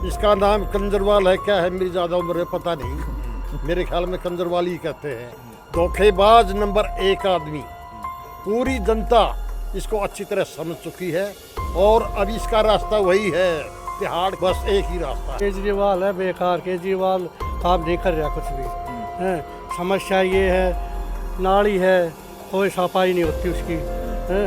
इसका नाम कंजरवाल है, क्या है मेरी ज़्यादा उम्र है पता नहीं, मेरे ख्याल में कंजरवाल ही कहते हैं। धोखेबाज नंबर 1 आदमी। पूरी जनता इसको अच्छी तरह समझ चुकी है और अब इसका रास्ता वही है, तिहाड़, बस एक ही रास्ता है। केजरीवाल है बेकार, केजरीवाल काम नहीं कर रहा कुछ भी है। समस्या ये है, नाली है कोई सफाई नहीं होती उसकी है,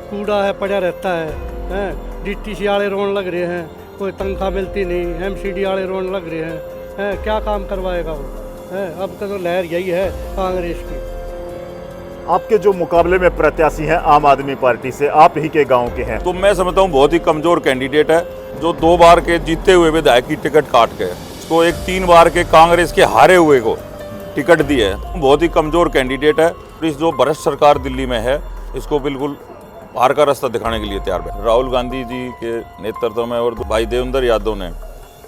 कूड़ा है पड़ा रहता है, डीटीसी वाले रोन लग रहे हैं, कोई तनख्वाह मिलती नहीं, एमसीडी वाले रोन लग रहे हैं, क्या काम करवाएगा वो है। अब तो लहर यही है कांग्रेस की। आपके जो मुकाबले में प्रत्याशी हैं आम आदमी पार्टी से, आप ही के गांव के हैं, तो मैं समझता हूँ बहुत ही कमजोर कैंडिडेट है, जो 2 बार के जीते हुए विधायक की टिकट काट के उसको एक 3 बार के कांग्रेस के हारे हुए को टिकट दी है। बहुत ही कमजोर कैंडिडेट है। इस जो भ्रष्ट सरकार दिल्ली में है, इसको बिल्कुल हार का रास्ता दिखाने के लिए तैयार है। राहुल गांधी जी के नेतृत्व में और भाई देवेंद्र यादव ने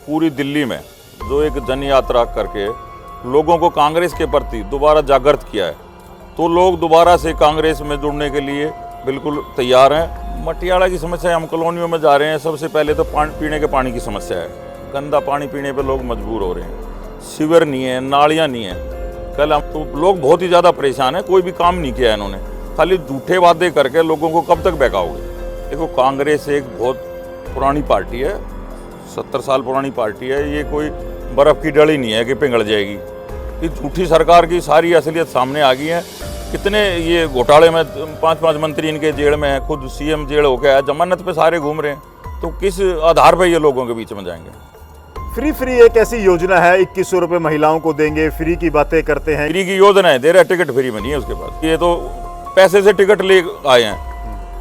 पूरी दिल्ली में जो एक जन यात्रा करके लोगों को कांग्रेस के प्रति दोबारा जागृत किया है, तो लोग दोबारा से कांग्रेस में जुड़ने के लिए बिल्कुल तैयार हैं। मटियाला की समस्या, हम कॉलोनियों में जा रहे हैं, सबसे पहले तो पीने के पानी की समस्या है। गंदा पानी पीने पे लोग मजबूर हो रहे हैं, सीवर नहीं है, नालियाँ नहीं है। कल हम तो लोग बहुत ही ज़्यादा परेशान हैं, कोई भी काम नहीं किया है इन्होंने, खाली झूठे वादे करके लोगों को कब तक बहकाओगे। देखो, कांग्रेस एक बहुत पुरानी पार्टी है, 70 साल पुरानी पार्टी है, ये कोई बर्फ़ की डली नहीं है कि पिघल जाएगी। ये झूठी सरकार की सारी असलियत सामने आ गई है। कितने ये घोटाले में 5-5 मंत्री इनके जेल में हैं, खुद सीएम जेल हो गया है, जमानत पे सारे घूम रहे हैं, तो किस आधार पर ये लोगों के बीच में जाएंगे। फ्री एक ऐसी योजना है, 2100 रुपये महिलाओं को देंगे, फ्री की बातें करते हैं। फ्री की योजना है, दे रहा है, टिकट फ्री में नहीं है उसके पास। ये तो पैसे से टिकट ले आए हैं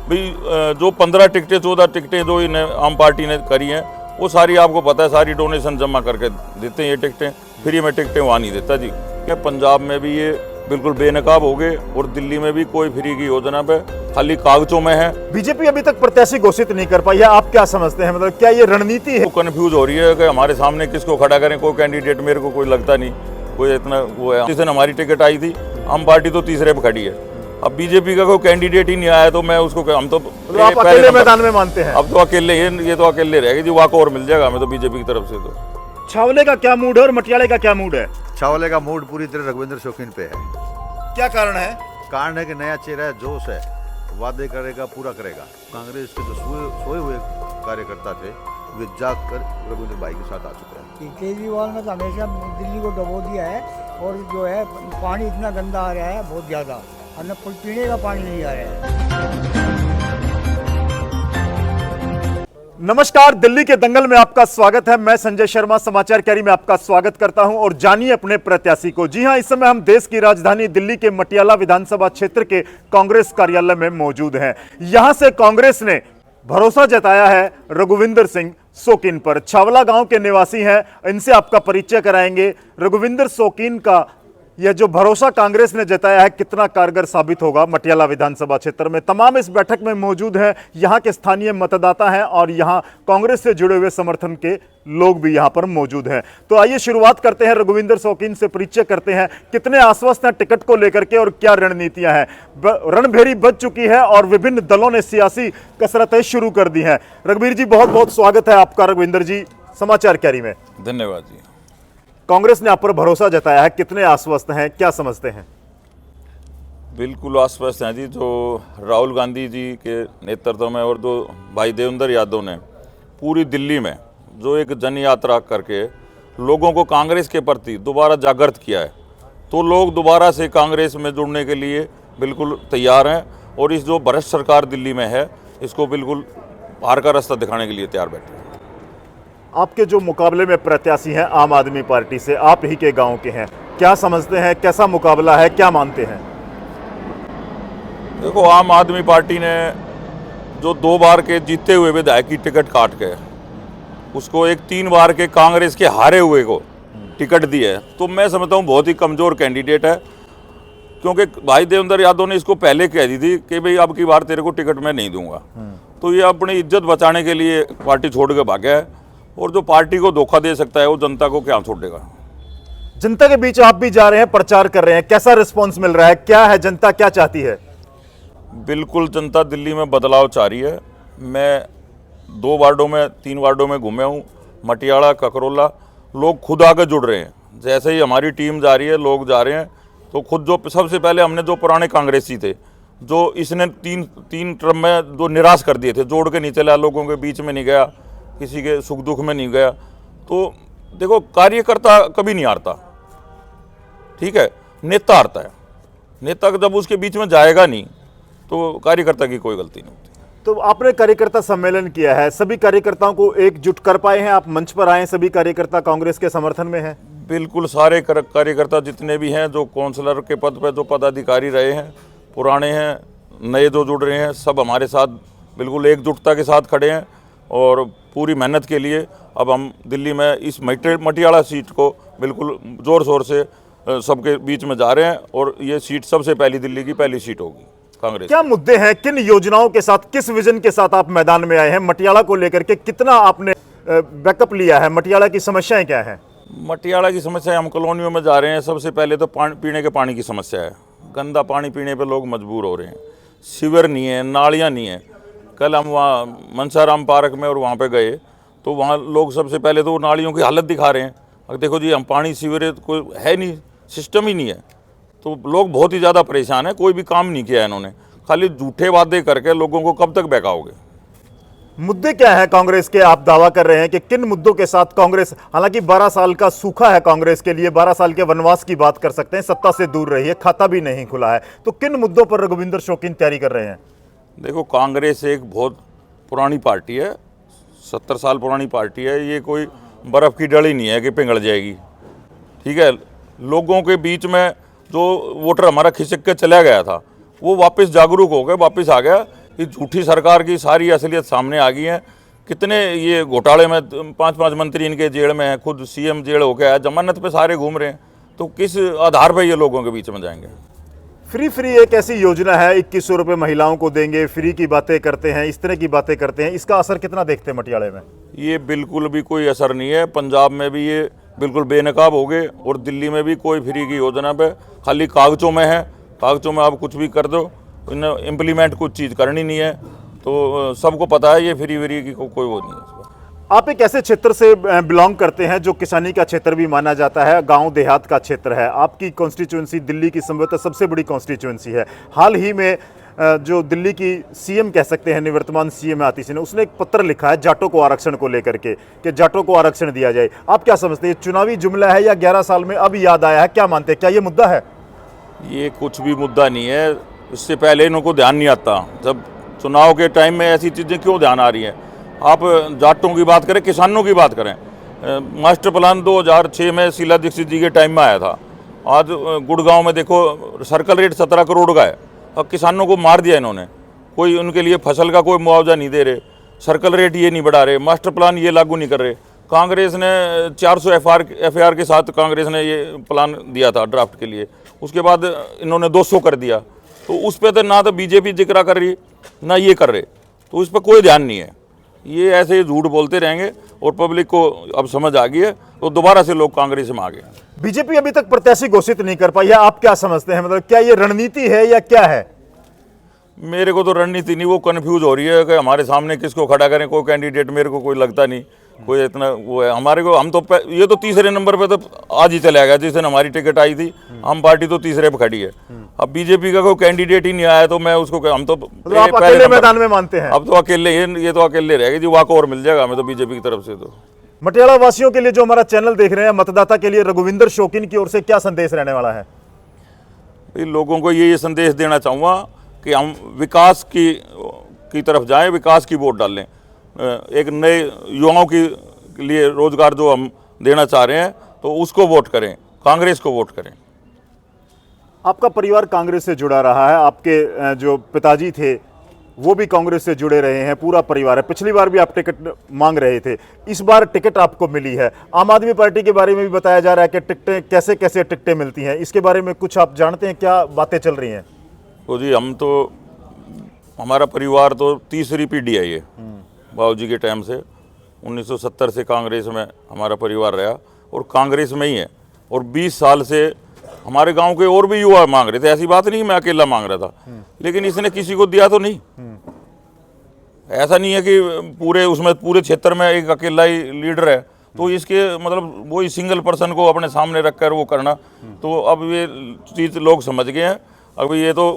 भाई। जो 15 टिकटें 14 टिकटें जो इन्हें आम पार्टी ने करी हैं, वो सारी आपको पता है, सारी डोनेशन जमा करके देते हैं। ये टिकटें फ्री में टिकटें वहाँ नहीं देता जी। पंजाब में भी ये बिल्कुल बेनकाब हो गए और दिल्ली में भी कोई फ्री की योजना पे खाली कागजों में है। बीजेपी अभी तक प्रत्याशी घोषित नहीं कर पाई है, आप क्या समझते हैं, मतलब क्या ये रणनीति है? वो कंफ्यूज हो रही है कि हमारे सामने किसको खड़ा करें। कोई कैंडिडेट मेरे को कोई लगता नहीं, कोई इतना वो है। जिस दिन हमारी टिकट आई थी, आम पार्टी तो तीसरे पे खड़ी है। अब बीजेपी का कोई कैंडिडेट ही नहीं आया, तो मैं उसको, हम तो आप अकेले मैदान में मानते हैं? अब तो अकेले, ये तो अकेले रहेगी जी, वाक और मिल जाएगा हमें तो बीजेपी की तरफ से। तो छावले का क्या मूड है और मटियाले का क्या मूड है? छावले का मूड पूरी तरह रघुविंदर शौकीन पे है। क्या कारण है? कारण है कि नया चेहरा है, जोश है, वादे करेगा, पूरा करेगा। कांग्रेस के जो सोए हुए कार्यकर्ता थे, वे जाग कर रघुविंदर भाई के साथ आ चुके हैं। केजरीवाल ने तो हमेशा दिल्ली को डबो दिया है, और जो है पानी इतना गंदा आ रहा है बहुत ज़्यादा, और न पीने का पानी नहीं आ रहा है। नमस्कार, दिल्ली के दंगल में आपका स्वागत है। मैं संजय शर्मा समाचार कैरी में आपका स्वागत करता हूं और जानिए अपने प्रत्याशी को। जी हां, इस समय हम देश की राजधानी दिल्ली के मटियाला विधानसभा क्षेत्र के कांग्रेस कार्यालय में मौजूद हैं। यहां से कांग्रेस ने भरोसा जताया है रघुविंदर सिंह शौकीन पर। छावला गांव के निवासी हैं, इनसे आपका परिचय कराएंगे। रघुविंदर शौकीन का यह जो भरोसा कांग्रेस ने जताया है, कितना कारगर साबित होगा मटियाला विधानसभा क्षेत्र में। तमाम इस बैठक में मौजूद हैं, यहाँ के स्थानीय मतदाता हैं और यहाँ कांग्रेस से जुड़े हुए समर्थन के लोग भी यहाँ पर मौजूद हैं। तो आइए शुरुआत करते हैं, रघुविंदर शौकीन से परिचय करते हैं। कितने आश्वस्त हैं टिकट को लेकर के और क्या रणनीतियां हैं? रणभेरी बज चुकी है और विभिन्न दलों ने सियासी कसरतें शुरू कर दी हैं। रघुवीर जी, बहुत बहुत स्वागत है आपका रघुविंदर जी समाचार कैरी में। धन्यवाद जी। कांग्रेस ने आप पर भरोसा जताया है, कितने आश्वस्त हैं, क्या समझते हैं? बिल्कुल आश्वस्त हैं जी। जो राहुल गांधी जी के नेतृत्व में और जो भाई देवेंद्र यादव ने पूरी दिल्ली में जो एक जन यात्रा करके लोगों को कांग्रेस के प्रति दोबारा जागृत किया है, तो लोग दोबारा से कांग्रेस में जुड़ने के लिए बिल्कुल तैयार हैं और इस जो भ्रष्ट सरकार दिल्ली में है, इसको बिल्कुल हार का रास्ता दिखाने के लिए तैयार बैठे हैं। आपके जो मुकाबले में प्रत्याशी हैं आम आदमी पार्टी से, आप ही के गांव के हैं, क्या समझते हैं, कैसा मुकाबला है, क्या मानते हैं? देखो, आम आदमी पार्टी ने जो 2 बार के जीते हुए विधायक की टिकट काट के उसको एक 3 बार के कांग्रेस के हारे हुए को टिकट दी है, तो मैं समझता हूँ बहुत ही कमज़ोर कैंडिडेट है। क्योंकि भाई देवेंद्र यादव ने इसको पहले कह दी थी कि भाई अब की बार तेरे को टिकट मैं नहीं दूंगा, तो ये अपनी इज्जत बचाने के लिए पार्टी छोड़ के भागा है। और जो पार्टी को धोखा दे सकता है वो जनता को क्या छोड़ेगा। जनता के बीच आप भी जा रहे हैं, प्रचार कर रहे हैं, कैसा रिस्पांस मिल रहा है, क्या है, जनता क्या चाहती है? बिल्कुल जनता दिल्ली में बदलाव चाह रही है। मैं 2 वार्डों में 3 वार्डों में घूमे हूँ, मटियाला, ककरोला, लोग खुद आगे जुड़ रहे हैं। जैसे ही हमारी टीम जा रही है, लोग जा रहे हैं, तो खुद जो सबसे पहले हमने जो पुराने कांग्रेसी थे, जो इसने तीन टर्म में जो निराश कर दिए थे, जोड़ के नहीं चला, लोगों के बीच में नहीं गया, किसी के सुख दुख में नहीं गया। तो देखो, कार्यकर्ता कभी नहीं हारता, ठीक है, नेता हारता है। नेता जब उसके बीच में जाएगा नहीं तो कार्यकर्ता की कोई गलती नहीं होती। तो आपने कार्यकर्ता सम्मेलन किया है, सभी कार्यकर्ताओं को एकजुट कर पाए हैं? आप मंच पर आए, सभी कार्यकर्ता कांग्रेस के समर्थन में हैं? बिल्कुल, सारे कार्यकर्ता जितने भी हैं, जो काउंसलर के पद पर जो पदाधिकारी रहे हैं, पुराने हैं, नए जो जुड़ रहे हैं, सब हमारे साथ बिल्कुल एकजुटता के साथ खड़े हैं। और पूरी मेहनत के लिए अब हम दिल्ली में इस मटियाला सीट को बिल्कुल ज़ोर शोर से सबके बीच में जा रहे हैं। और ये सीट सबसे पहली दिल्ली की पहली सीट होगी कांग्रेस। क्या मुद्दे हैं, किन योजनाओं के साथ, किस विजन के साथ आप मैदान में आए हैं? मटियाला को लेकर के कितना आपने बैकअप लिया है? मटियाला की समस्याएं क्या हैं? मटियाला की समस्या, हम कॉलोनियों में जा रहे हैं, सबसे पहले तो पीने के पानी की समस्या है। गंदा पानी पीने पे लोग मजबूर हो रहे हैं। सीवर नहीं है, नालियाँ नहीं है। कल हम वहाँ मनसाराम पार्क में और वहाँ पे गए तो वहाँ लोग सबसे पहले तो नालियों की हालत दिखा रहे हैं। अब देखो जी, हम पानी सीवरेज कोई है नहीं, सिस्टम ही नहीं है, तो लोग बहुत ही ज़्यादा परेशान हैं। कोई भी काम नहीं किया है इन्होंने, खाली झूठे वादे करके लोगों को कब तक बहकाओगे। मुद्दे क्या है कांग्रेस के? आप दावा कर रहे हैं कि किन मुद्दों के साथ कांग्रेस, हालांकि 12 साल का सूखा है कांग्रेस के लिए, 12 साल के वनवास की बात कर सकते हैं, सत्ता से दूर रही है, खाता भी नहीं खुला है, तो किन मुद्दों पर रघुविंदर शौकीन तैयारी कर रहे हैं? देखो, कांग्रेस एक बहुत पुरानी पार्टी है, 70 साल पुरानी पार्टी है। ये कोई बर्फ़ की डली नहीं है कि पिघल जाएगी, ठीक है। लोगों के बीच में जो वोटर हमारा खिसक के चला गया था, वो वापस जागरूक हो गए, वापस आ गया। ये झूठी सरकार की सारी असलियत सामने आ गई है। कितने ये घोटाले में 5-5 मंत्री इनके जेल में हैं, खुद सीएम जेल हो गया है, जमानत पे सारे घूम रहे हैं। तो किस आधार पर ये लोगों के बीच में जाएंगे? फ्री एक ऐसी योजना है, 2100 रुपये महिलाओं को देंगे, फ्री की बातें करते हैं, इस तरह की बातें करते हैं, इसका असर कितना देखते हैं मटियाले में? ये बिल्कुल भी कोई असर नहीं है। पंजाब में भी ये बिल्कुल बेनकाब हो गए और दिल्ली में भी कोई फ्री की योजना पे खाली कागजों में है। कागजों में आप कुछ भी कर दो, इम्प्लीमेंट कुछ चीज़ करनी नहीं है। तो सबको पता है ये फ्री की कोई वो नहीं है। आप एक ऐसे क्षेत्र से बिलोंग करते हैं जो किसानी का क्षेत्र भी माना जाता है, गांव देहात का क्षेत्र है। आपकी कॉन्स्टिट्यूंसी दिल्ली की संभवतः सबसे बड़ी कॉन्स्टिट्यूंसी है। हाल ही में जो दिल्ली की सीएम कह सकते हैं, निवर्तमान सीएम आतिशी सिंह ने, उसने एक पत्र लिखा है जाटों को आरक्षण को लेकर के, कि जाटों को आरक्षण दिया जाए। आप क्या समझते हैं, चुनावी जुमला है या 11 साल में अब याद आया है? क्या मानते हैं, क्या ये मुद्दा है? ये कुछ भी मुद्दा नहीं है। इससे पहले इनको ध्यान नहीं आता। जब चुनाव के टाइम में ऐसी चीज़ें क्यों ध्यान आ रही हैं? आप जाटों की बात करें, किसानों की बात करें, मास्टर प्लान 2006 में शीला दीक्षित जी के टाइम में आया था। आज गुड़गांव में देखो, सर्कल रेट 17 करोड़ का है। अब किसानों को मार दिया इन्होंने। कोई उनके लिए फसल का कोई मुआवजा नहीं दे रहे, सर्कल रेट ये नहीं बढ़ा रहे, मास्टर प्लान ये लागू नहीं कर रहे। कांग्रेस ने 400 FAR के साथ कांग्रेस ने ये प्लान दिया था ड्राफ्ट के लिए, उसके बाद इन्होंने 200 कर दिया। तो उस पर तो ना तो बीजेपी जिक्र कर रही, ना ये कर रहे, तो इस पर कोई ध्यान नहीं है। ये ऐसे झूठ बोलते रहेंगे और पब्लिक को अब समझ आ गई है, तो दोबारा से लोग कांग्रेस में आ गए। बीजेपी अभी तक प्रत्याशी घोषित नहीं कर पाई है, आप क्या समझते हैं? मतलब क्या ये रणनीति है या क्या है? मेरे को तो रणनीति नहीं, वो कन्फ्यूज हो रही है कि हमारे सामने किसको खड़ा करें। कोई कैंडिडेट मेरे को कोई लगता नहीं, कोई इतना वो है हमारे को। हम तो ये तो तीसरे नंबर पे तो आज ही चला गया। जिस दिन हमारी टिकट आई थी, हम पार्टी तो तीसरे पे खड़ी है। अब बीजेपी का कोई कैंडिडेट ही नहीं आया तो मैं उसको, हम तो आप अकेले मैदान में मानते हैं? अब तो अकेले, ये तो अकेले रहेगा जी, वाक और मिल जाएगा हमें तो बीजेपी की तरफ से। तो मटियाला वासियों के लिए जो हमारा चैनल देख रहे हैं, मतदाता के लिए रघुविंदर शौकीन की ओर से क्या संदेश रहने वाला है? लोगों को ये संदेश देना चाहूँगा कि हम विकास की तरफ जाएं, विकास की वोट डालें। एक नए युवाओं के लिए रोजगार जो हम देना चाह रहे हैं, तो उसको वोट करें, कांग्रेस को वोट करें। आपका परिवार कांग्रेस से जुड़ा रहा है, आपके जो पिताजी थे वो भी कांग्रेस से जुड़े रहे हैं, पूरा परिवार है। पिछली बार भी आप टिकट मांग रहे थे, इस बार टिकट आपको मिली है। आम आदमी पार्टी के बारे में भी बताया जा रहा है कि टिकटें कैसे कैसे टिकटें मिलती हैं, इसके बारे में कुछ आप जानते हैं? क्या बातें चल रही हैं? तो जी, हम तो, हमारा परिवार तो तीसरी पीढ़ी है ये, बाबूजी के टाइम से 1970 से कांग्रेस में हमारा परिवार रहा और कांग्रेस में ही है। और 20 साल से हमारे गांव के और भी युवा मांग रहे थे। ऐसी बात नहीं मैं अकेला मांग रहा था, लेकिन इसने किसी को दिया तो नहीं। ऐसा नहीं है कि पूरे उसमें पूरे क्षेत्र में एक अकेला ही लीडर है। तो इसके मतलब वही सिंगल पर्सन को अपने सामने रखकर वो करना, तो अब ये चीज़ लोग समझ गए हैं। अब ये तो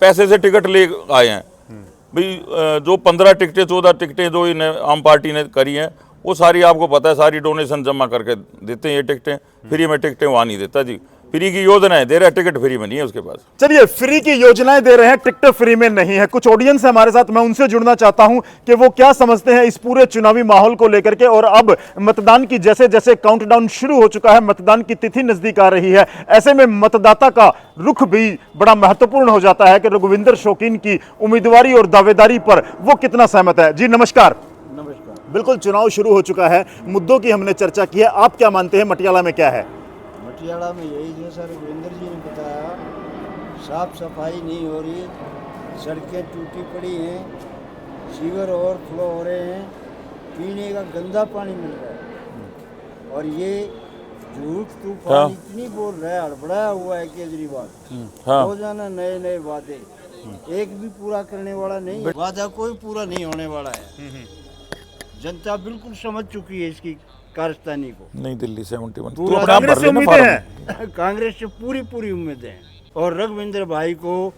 पैसे से टिकट ले आए हैं भाई। जो 15 टिकटें 14 टिकटें जो इन्हें आम पार्टी ने करी हैं वो सारी आपको पता है, सारी डोनेशन जमा करके देते हैं ये टिकटें। फ्री में टिकटें वहाँ नहीं देता जी, फ्री की योजनाएं दे रहा है, टिकट फ्री में नहीं है उसके पास। चलिए, फ्री की योजनाएं दे रहे हैं, टिकट फ्री में नहीं है। कुछ ऑडियंस है हमारे साथ, मैं उनसे जुड़ना चाहता हूं कि वो क्या समझते हैं इस पूरे चुनावी माहौल को लेकर के। और अब मतदान की जैसे जैसे काउंटडाउन शुरू हो चुका है, मतदान की तिथि नजदीक आ रही है, ऐसे में मतदाता का रुख भी बड़ा महत्वपूर्ण हो जाता है कि रघुविंदर शौकीन की उम्मीदवारी और दावेदारी पर वो कितना सहमत है। जी नमस्कार। नमस्कार। बिल्कुल, चुनाव शुरू हो चुका है, मुद्दों की हमने चर्चा की है, आप क्या मानते हैं मटियाला में क्या है? मटियाला में यही जो सर रघुविंदर जी ने बताया, साफ सफाई नहीं हो रही, सड़कें टूटी पड़ी हैं, सीवर ओवरफ्लो हो रहे हैं, पीने का गंदा पानी मिल रहा है। और ये झूठ तूफान इतनी बोल रहा है, हड़बड़ाया हुआ है केजरीवाल। रोजाना नए नए वादे, एक भी पूरा करने वाला नहीं है। वादा कोई पूरा नहीं होने वाला है। जनता बिल्कुल समझ चुकी है इसकी कारस्तानी को। नहीं, दिल्ली 71 पूरा कांग्रेस से उम्मीदें हैं? कांग्रेस से पूरी पूरी उम्मीदें हैं और रघुविंदर भाई को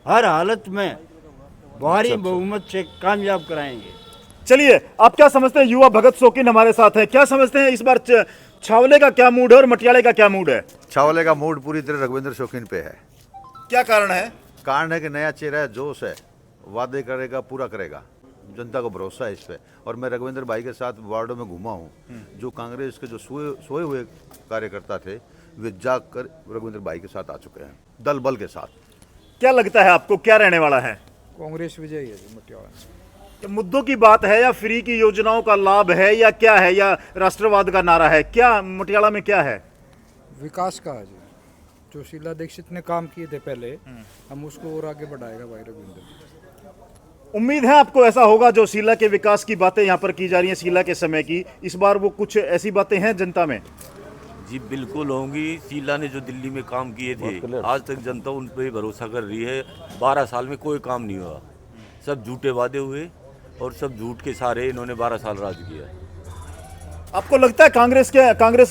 हर हालत में भारी बहुमत से कामयाब कराएंगे। चलिए, आप क्या समझते हैं? युवा भगत शौकीन हमारे साथ हैं, क्या समझते हैं इस बार छावले का क्या मूड है और मटियाले का क्या मूड है? छावले का मूड पूरी तरह रघुविंदर शौकीन पे है। क्या कारण है? कारण है कि नया चेहरा है, जोश है, वादे करेगा, पूरा करेगा, जनता को भरोसा है इस पे। और मैं रघुविंदर भाई के साथ वार्डों में घूमा हूँ, जो कांग्रेस के जो सोए हुए कार्यकर्ता थे वे जाग कर रघुविंदर भाई के साथ आ चुके हैं, दल बल के साथ। क्या लगता है आपको, क्या रहने वाला है? कांग्रेस विजय है जी मटियाला। तो मुद्दों की बात है या फ्री की योजनाओं का लाभ है या क्या है, या राष्ट्रवाद का नारा है? क्या मटियाला में क्या है? विकास का है जी, जो शीला दीक्षित ने काम किए थे पहले, हम उसको और आगे बढ़ाएगा भाई रघुविंदर। उम्मीद है आपको ऐसा होगा, जो शीला के विकास की बातें यहाँ पर की जा रही हैं, शीला के समय की, इस बार वो कुछ ऐसी बातें हैं जनता में? जी बिल्कुल होंगी। शीला ने जो दिल्ली में काम किए थे, आज तक जनता उन पर भरोसा कर रही है। 12 साल में कोई काम नहीं हुआ, सब झूठे वादे हुए और सब झूठ के सहारे इन्होंने 12 साल राज किया। आपको लगता है कांग्रेस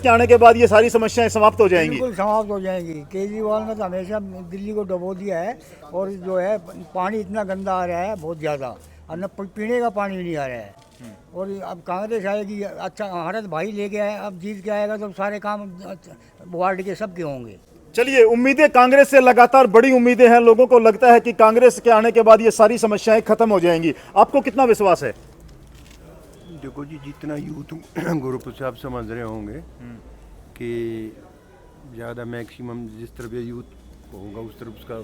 के आने के बाद ये सारी समस्याएं समाप्त हो जाएंगी? बिल्कुल समाप्त हो जाएंगी। केजरीवाल ने तो हमेशा दिल्ली को डुबो दिया है और जो है पानी इतना गंदा आ रहा है, बहुत ज़्यादा, और न पीने का पानी नहीं आ रहा है। और अब कांग्रेस आएगी, अच्छा हरत भाई लेके आए, अब जीत के आएगा तो सारे काम वार्ड के सबके होंगे। चलिए, उम्मीदें कांग्रेस से लगातार बड़ी उम्मीदें हैं, लोगों को लगता है कि कांग्रेस के आने के बाद ये सारी समस्याएं खत्म हो जाएंगी। आपको कितना विश्वास है? देखो जी, जितना यूथ ग्रुप से आप समझ रहे होंगे कि ज़्यादा मैक्सिमम जिस तरफ ये यूथ होगा उस तरफ उसका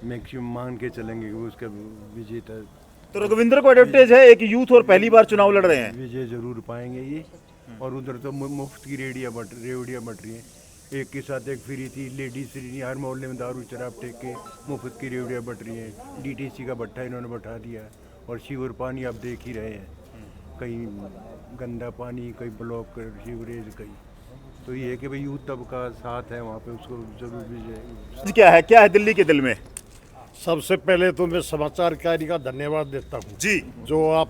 मैक्सिमम मान के चलेंगे कि वो उसका विजेता। तो रघुविंदर को एडवांटेज है, एक यूथ और पहली बार चुनाव लड़ रहे हैं, विजय जरूर पाएंगे ये। और उधर तो मुफ्त की रेवड़ियाँ बट रही हैं, एक के साथ एक फ्री थी, लेडीज फ्री, हर मोहल्ले में दारू शराब टेक के मुफ्त की रेवड़ियाँ बट रही हैं। DTC का भट्ठा इन्होंने बैठा दिया और सीवर पानी आप देख ही रहे हैं, कहीं गंदा पानी, कहीं ब्लॉक सीवरेज, कहीं। तो ये है कि भाई यूथ तबका साथ है वहाँ पे, उसको जरूर विजय। क्या है दिल्ली के दिल में? सबसे पहले तो मैं समाचारकारी का धन्यवाद देता हूँ जी, जो आप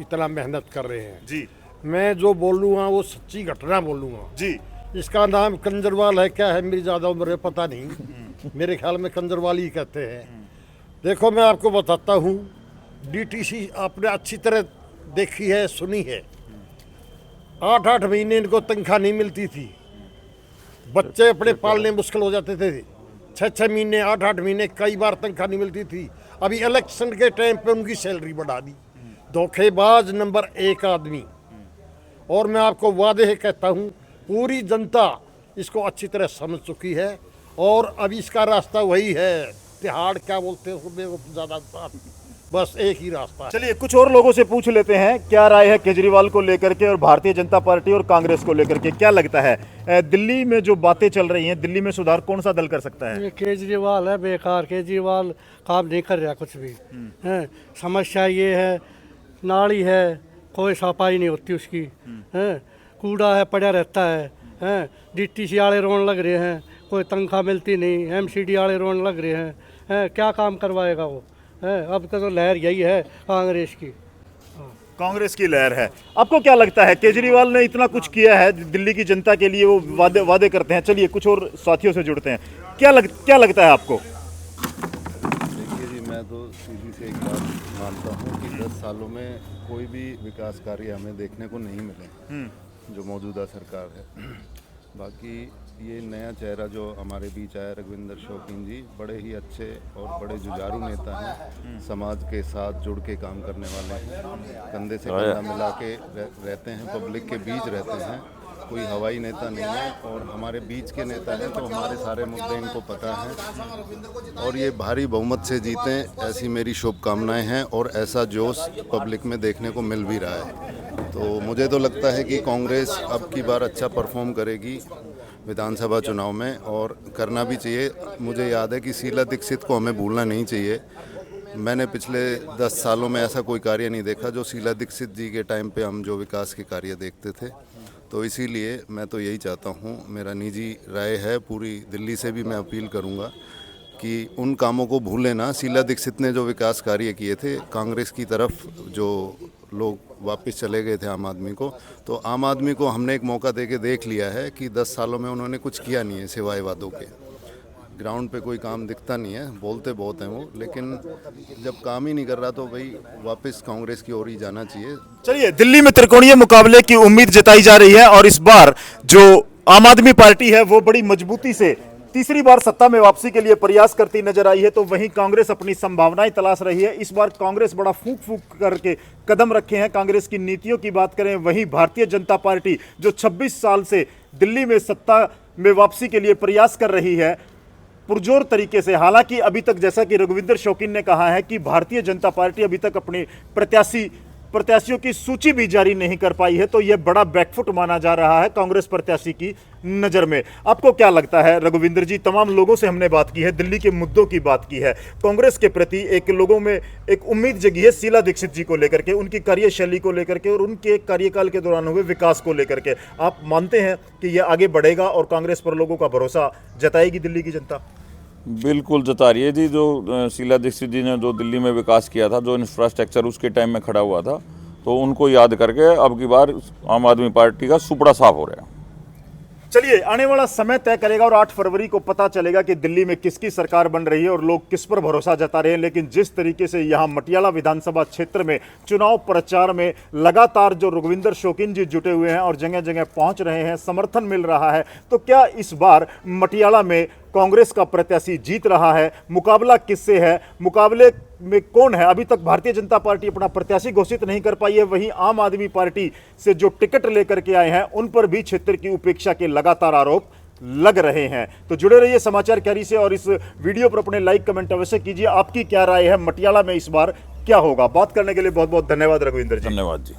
इतना मेहनत कर रहे हैं जी, मैं जो बोलूँगा वो सच्ची घटना बोलूँगा जी। इसका नाम कंजरवाल है, क्या है मेरी ज़्यादा उम्र है पता नहीं, मेरे ख्याल में कंजरवाल ही कहते हैं। देखो मैं आपको बताता हूँ, DTC आपने अच्छी तरह देखी है, सुनी है। 8-8 महीने इनको तनख्वाह नहीं मिलती थी, बच्चे अपने पालने मुश्किल हो जाते थे। 6-6 महीने 8-8 महीने कई बार तनख्वाह नहीं मिलती थी। अभी इलेक्शन के टाइम पे उनकी सैलरी बढ़ा दी। धोखेबाज नंबर 1 आदमी। और मैं आपको वादे कहता हूँ, पूरी जनता इसको अच्छी तरह समझ चुकी है और अब इसका रास्ता वही है, तिहाड़ क्या बोलते हैं उसको ज़्यादा, बस एक ही रास्ता है। चलिए, कुछ और लोगों से पूछ लेते हैं क्या राय है केजरीवाल को लेकर के और भारतीय जनता पार्टी और कांग्रेस को लेकर के। क्या लगता है दिल्ली में जो बातें चल रही हैं, दिल्ली में सुधार कौन सा दल कर सकता है? ये केजरीवाल है बेकार, केजरीवाल काम नहीं कर रहा कुछ भी है। समस्या ये है, नाली है, कोई सफाई नहीं होती उसकी है, कूड़ा है पड़ा रहता है। DTC वाले रोन लग रहे हैं, कोई तनख्वाह मिलती नहीं, MCD वाले रोन लग रहे हैं, क्या काम करवाएगा वो है? अब तो लहर यही है कांग्रेस की। कांग्रेस की लहर है। आपको क्या लगता है, केजरीवाल ने इतना कुछ किया है दिल्ली की जनता के लिए, वो वादे करते हैं। चलिए कुछ और साथियों से जुड़ते हैं। क्या लगता है आपको? देखिए जी, मैं तो सीधी से एक बात मानता हूँ कि 10 सालों में कोई भी विकास कार्य हमें देखने को नहीं मिले जो मौजूदा सरकार है। बाकी ये नया चेहरा जो हमारे बीच आया, रघुविंदर शौकीन जी, बड़े ही अच्छे और बड़े जुझारू नेता हैं। समाज के साथ जुड़ के काम करने वाले हैं, कंधे से कंधा मिला के रहते हैं, पब्लिक के बीच रहते हैं। कोई हवाई नेता नहीं है और हमारे बीच के नेता हैं, तो हमारे सारे मुद्दे इनको पता हैं और ये भारी बहुमत से जीतें, ऐसी मेरी शुभकामनाएं हैं और ऐसा जोश पब्लिक में देखने को मिल भी रहा है। तो मुझे तो लगता है कि कांग्रेस अब की बार अच्छा परफॉर्म करेगी विधानसभा चुनाव में, और करना भी चाहिए। मुझे याद है कि शीला दीक्षित को हमें भूलना नहीं चाहिए। मैंने पिछले 10 सालों में ऐसा कोई कार्य नहीं देखा जो शीला दीक्षित जी के टाइम पे हम जो विकास के कार्य देखते थे। तो इसीलिए मैं तो यही चाहता हूँ, मेरा निजी राय है, पूरी दिल्ली से भी मैं अपील करूँगा कि उन कामों को भूलें ना। शीला दीक्षित ने जो विकास कार्य किए थे, कांग्रेस की तरफ जो लोग वापस चले गए थे आम आदमी को, तो आम आदमी को हमने एक मौका दे के देख लिया है कि 10 सालों में उन्होंने कुछ किया नहीं है सिवाय वादों के। ग्राउंड पे कोई काम दिखता नहीं है, बोलते बहुत हैं वो, लेकिन जब काम ही नहीं कर रहा तो भाई वापस कांग्रेस की ओर ही जाना चाहिए। चलिए, दिल्ली में त्रिकोणीय मुकाबले की उम्मीद जताई जा रही है और इस बार जो आम आदमी पार्टी है वो बड़ी मजबूती से तीसरी बार सत्ता में वापसी के लिए प्रयास करती नजर आई है, तो वहीं कांग्रेस अपनी संभावनाएं तलाश रही है। इस बार कांग्रेस बड़ा फूंक फूंक करके कदम रखे हैं। कांग्रेस की नीतियों की बात करें, वहीं भारतीय जनता पार्टी जो 26 साल से दिल्ली में सत्ता में वापसी के लिए प्रयास कर रही है पुरजोर तरीके से। हालांकि अभी तक, जैसा कि रघुविंदर शौकीन ने कहा है, कि भारतीय जनता पार्टी अभी तक अपने प्रत्याशियों की सूची भी जारी नहीं कर पाई है, तो यह बड़ा बैकफुट माना जा रहा है कांग्रेस प्रत्याशी की नजर में। आपको क्या लगता है रघुविंदर जी? तमाम लोगों से हमने बात की है, दिल्ली के मुद्दों की बात की है, कांग्रेस के प्रति एक लोगों में एक उम्मीद जगी है शीला दीक्षित जी को लेकर के, उनकी कार्यशैली को लेकर के और उनके कार्यकाल के दौरान हुए विकास को लेकर के। आप मानते हैं कि यह आगे बढ़ेगा और कांग्रेस पर लोगों का भरोसा जताएगी दिल्ली की जनता? बिल्कुल जता रही है जी। जो शीला दीक्षित जी ने जो दिल्ली में विकास किया था, जो इंफ्रास्ट्रक्चर उसके टाइम में खड़ा हुआ था, तो उनको याद करके अब की बार आम आदमी पार्टी का सुपड़ा साफ हो रहा है। चलिए, आने वाला समय तय करेगा और 8 फरवरी को पता चलेगा कि दिल्ली में किसकी सरकार बन रही है और लोग किस पर भरोसा जता रहे हैं। लेकिन जिस तरीके से यहां मटियाला विधानसभा क्षेत्र में चुनाव प्रचार में लगातार जो रघुविंदर शौकीन जी जुटे हुए हैं और जगह जगह पहुंच रहे हैं, समर्थन मिल रहा है, तो क्या इस बार मटियाला में कांग्रेस का प्रत्याशी जीत रहा है? मुकाबला किससे है? मुकाबले में कौन है? अभी तक भारतीय जनता पार्टी अपना प्रत्याशी घोषित नहीं कर पाई है। वहीं आम आदमी पार्टी से जो टिकट लेकर के आए हैं उन पर भी क्षेत्र की उपेक्षा के लगातार आरोप लग रहे हैं। तो जुड़े रहिए समाचार कैरी से और इस वीडियो पर अपने लाइक कमेंट अवश्य कीजिए। आपकी क्या राय है, मटियाला में इस बार क्या होगा? बात करने के लिए बहुत बहुत धन्यवाद रघुविंदर जी। धन्यवाद जी।